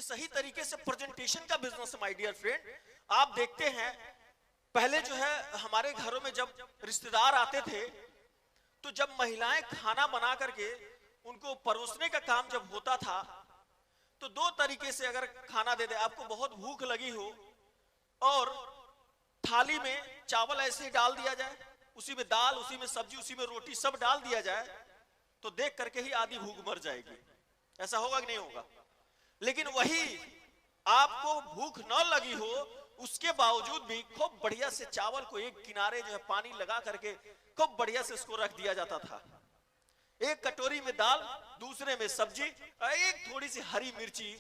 ये सही तरीके से प्रेजेंटेशन का बिजनेस है माय डियर फ्रेंड। आप देखते हैं पहले जो है हमारे घरों में जब रिश्तेदार आते थे तो जब महिलाएं खाना बना करके उनको परोसने का काम जब होता था तो दो तरीके से अगर खाना दे दे, आपको बहुत भूख लगी हो और थाली में चावल ऐसे ही डाल दिया जाए, उसी में दाल, उसी में सब्जी, उसी में रोटी सब डाल दिया जाए तो देख करके ही आधी भूख मर जाएगी। ऐसा होगा कि नहीं होगा? लेकिन वही आपको भूख न लगी हो उसके बावजूद भी खूब बढ़िया से चावल को एक किनारे जो है पानी लगा करके खूब बढ़िया से उसको रख दिया जाता था। एक कटोरी में दाल, दूसरे में सब्जी, एक थोड़ी सी हरी मिर्ची।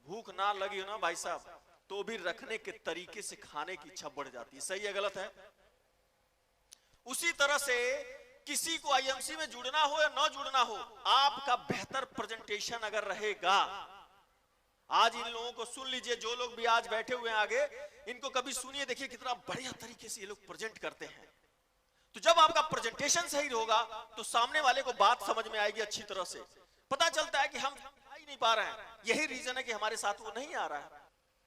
भूख ना लगी हो ना भाई साहब तो भी रखने के तरीके से खाने की इच्छा बढ़ जाती है। सही है गलत है? उसी तरह से किसी को आईएमसी में जुड़ना हो या ना जुड़ना हो, आपका बेहतर प्रेजेंटेशन अगर रहेगा, आज इन लोगों को सुन लीजिए, जो लोग भी आज बैठे हुए हैं आगे, इनको कभी सुनिए, देखिए कितना बढ़िया तरीके से ये लोग प्रेजेंट करते हैं। तो जब आपका प्रेजेंटेशन सही होगा तो सामने वाले को बात समझ में आएगी, अच्छी तरह से पता चलता है कि हम आ ही नहीं पा रहे हैं, यही रीजन है कि हमारे साथ वो नहीं आ रहा है।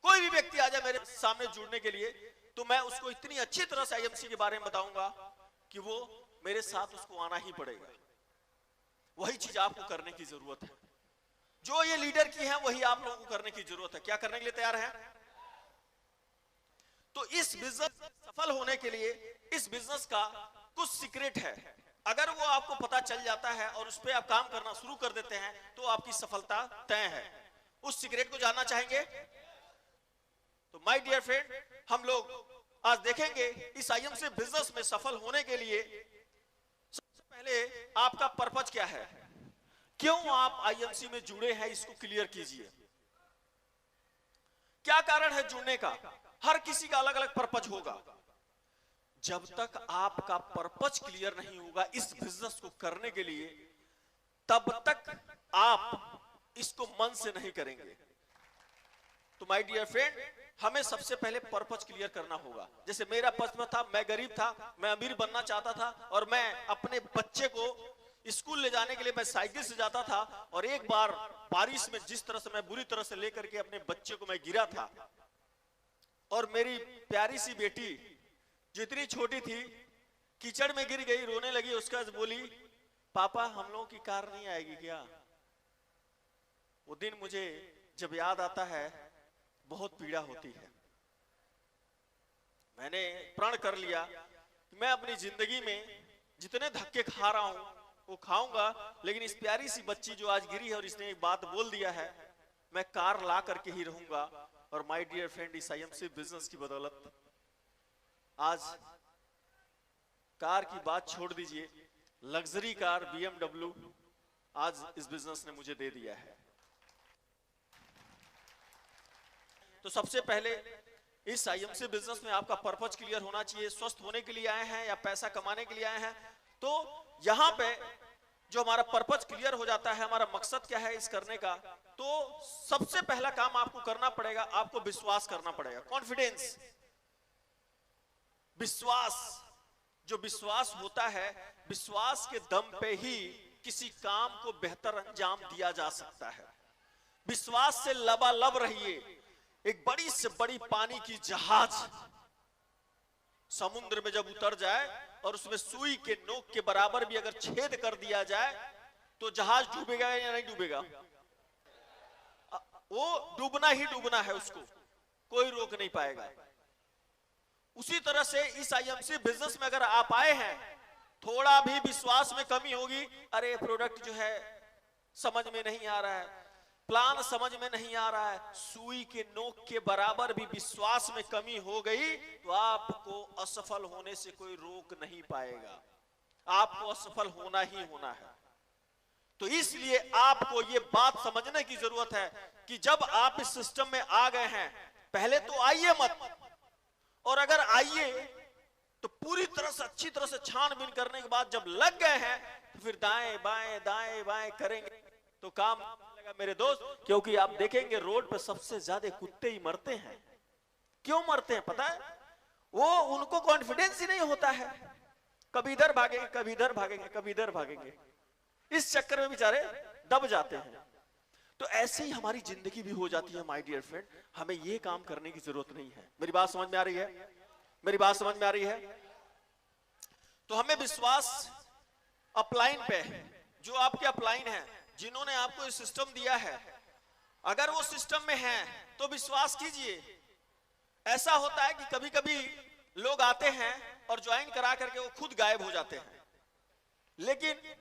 कोई भी व्यक्ति आ जाए मेरे सामने जुड़ने के लिए तो मैं उसको इतनी अच्छी तरह से आईएमसी के बारे में बताऊंगा कि वो मेरे साथ उसको आना ही पड़ेगा। वही चीज आपको करने की जरूरत है, जो ये लीडर की है वही आप लोगों को करने की जरूरत है। क्या करने के लिए तैयार है? तो इस बिजनेस सफल होने के लिए इस बिजनेस का कुछ सीक्रेट है। अगर वो आपको पता चल जाता है और उस पर आप काम करना शुरू कर देते हैं तो आपकी सफलता तय है। उस सीक्रेट को जानना चाहेंगे? तो माय डियर फ्रेंड, हम लोग आज देखेंगे इस आईएमसी बिजनेस में सफल होने के लिए सबसे पहले आपका पर्पज क्या है, क्यों आप आईएमसी में जुड़े हैं, इसको क्लियर कीजिए। क्या कारण है जुड़ने का? हर किसी का अलग अलग पर्पज होगा। जब तक आपका पर्पज क्लियर नहीं होगा इस बिजनेस को करने के लिए, तब तक आप इसको मन से नहीं करेंगे। तो माय डियर फ्रेंड, हमें सबसे पहले पर्पज क्लियर करना होगा। जैसे मेरा पर्पज था, मैं गरीब था, मैं अमीर बनना चाहता था और मैं अपने बच्चे को स्कूल ले जाने के लिए मैं साइकिल से जाता था और एक बार बारिश में जिस तरह से मैं बुरी तरह से लेकर के अपने बच्चे को मैं गिरा था और मेरी प्यारी सी बेटी जितनी छोटी थी कीचड़ में गिर गई, रोने लगी। उसका बोली, पापा हम लोगों की कार नहीं आएगी क्या? वो दिन मुझे जब याद आता है बहुत पीड़ा होती है। मैंने प्रण कर लिया कि मैं अपनी जिंदगी में जितने धक्के खा रहा हूं वो खाऊंगा, लेकिन इस प्यारी सी बच्ची जो आज गिरी है और इसने एक बात बोल दिया है, मैं कार ला करके ही रहूंगा। और माय डियर फ्रेंड, इस आईएमसी बिजनेस की बदौलत आज कार की बात छोड़ दीजिए, लग्जरी कार BMW आज इस बिजनेस ने मुझे दे दिया है। तो सबसे पहले इस आईएमसी बिजनेस में आपका पर्पज क्लियर होना चाहिए। स्वस्थ होने के लिए आए हैं या पैसा कमाने के लिए आए हैं? तो यहां पे जो हमारा पर्पज क्लियर हो जाता है, हमारा मकसद क्या है इस करने का, तो सबसे पहला काम आपको करना पड़ेगा, आपको विश्वास करना पड़ेगा। कॉन्फिडेंस, विश्वास। जो विश्वास होता है, विश्वास के दम पे ही किसी काम को बेहतर अंजाम दिया जा सकता है। विश्वास से लबालब रहिए। एक बड़ी से बड़ी पानी की जहाज समुद्र में जब उतर जाए और उसमें सुई के नोक के बराबर भी अगर छेद कर दिया जाए तो जहाज डूबेगा या नहीं डूबेगा? वो डूबना ही डूबना है, उसको कोई रोक नहीं पाएगा। उसी तरह से इस आईएमसी बिजनेस में अगर आप आए हैं, थोड़ा भी विश्वास में कमी होगी, अरे प्रोडक्ट जो है समझ में नहीं आ रहा है, प्लान समझ में नहीं आ रहा है, सुई के नोक के बराबर भी विश्वास में कमी हो गई तो आपको असफल होने से कोई रोक नहीं पाएगा। आपको असफल होना ही होना है। तो इसलिए आपको ये बात समझने की जरूरत है कि जब आप इस सिस्टम में आ गए हैं, पहले तो आइए मत, और अगर आइए तो पूरी तरह से अच्छी तरह से छानबीन करने के बाद जब लग गए हैं तो फिर दाएं बाएं करेंगे तो काम लगा मेरे दोस्त। क्योंकि आप देखेंगे रोड पे सबसे ज्यादा कुत्ते ही मरते हैं। क्यों मरते हैं पता है? वो उनको कॉन्फिडेंस ही नहीं होता है, कभी इधर भागेंगे, कभी इधर भागेंगे, कभी इधर भागेंगे, इस चक्कर में बेचारे दब जाते हैं। तो ऐसे ही हमारी जिंदगी भी हो जाती है माय डियर फ्रेंड। हमें ये काम करने की जरूरत नहीं है। मेरी बात समझ में आ रही है? मेरी बात समझ में आ रही है? तो हमें विश्वास अपलाइन पे, जो आपके अपलाइन है, जिन्होंने आपको ये सिस्टम दिया है, अगर वो सिस्टम में है तो विश्वास कीजिए। ऐसा होता है कि कभी कभी लोग आते हैं और ज्वाइन करा करके वो खुद गायब हो जाते हैं, लेकिन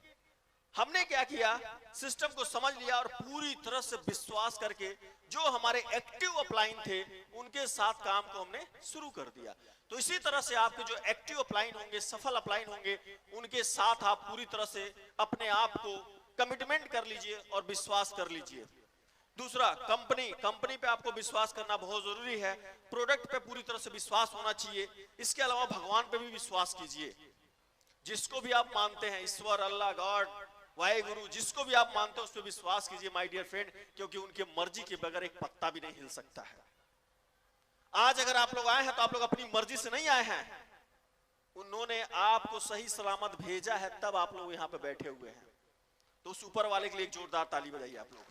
हमने क्या किया, सिस्टम को समझ लिया और पूरी तरह से विश्वास करके जो हमारे एक्टिव अपलाइन थे उनके साथ काम को हमने शुरू कर दिया। तो इसी तरह से आपके जो एक्टिव अपलाइन होंगे, सफल अपलाइन होंगे, उनके साथ आप पूरी तरह से अपने आप को कमिटमेंट कर लीजिए और विश्वास कर लीजिए। दूसरा, कंपनी पे आपको विश्वास करना बहुत जरूरी है। प्रोडक्ट पे पूरी तरह से विश्वास होना चाहिए। इसके अलावा भगवान पे भी विश्वास कीजिए। जिसको भी आप मानते हैं, ईश्वर, अल्लाह, गॉड, वाहेगुरु, जिसको भी आप मानते हैं उस पर विश्वास कीजिए माय डियर फ्रेंड, क्योंकि उनके मर्जी के बगैर एक पत्ता भी नहीं हिल सकता है। आज अगर आप लोग आए हैं तो आप लोग अपनी मर्जी से नहीं आए हैं, उन्होंने आपको सही सलामत भेजा है, तब आप लोग यहाँ पे बैठे हुए हैं। तो उस ऊपर वाले के लिए एक जोरदार ताली बजाइए आप लोग।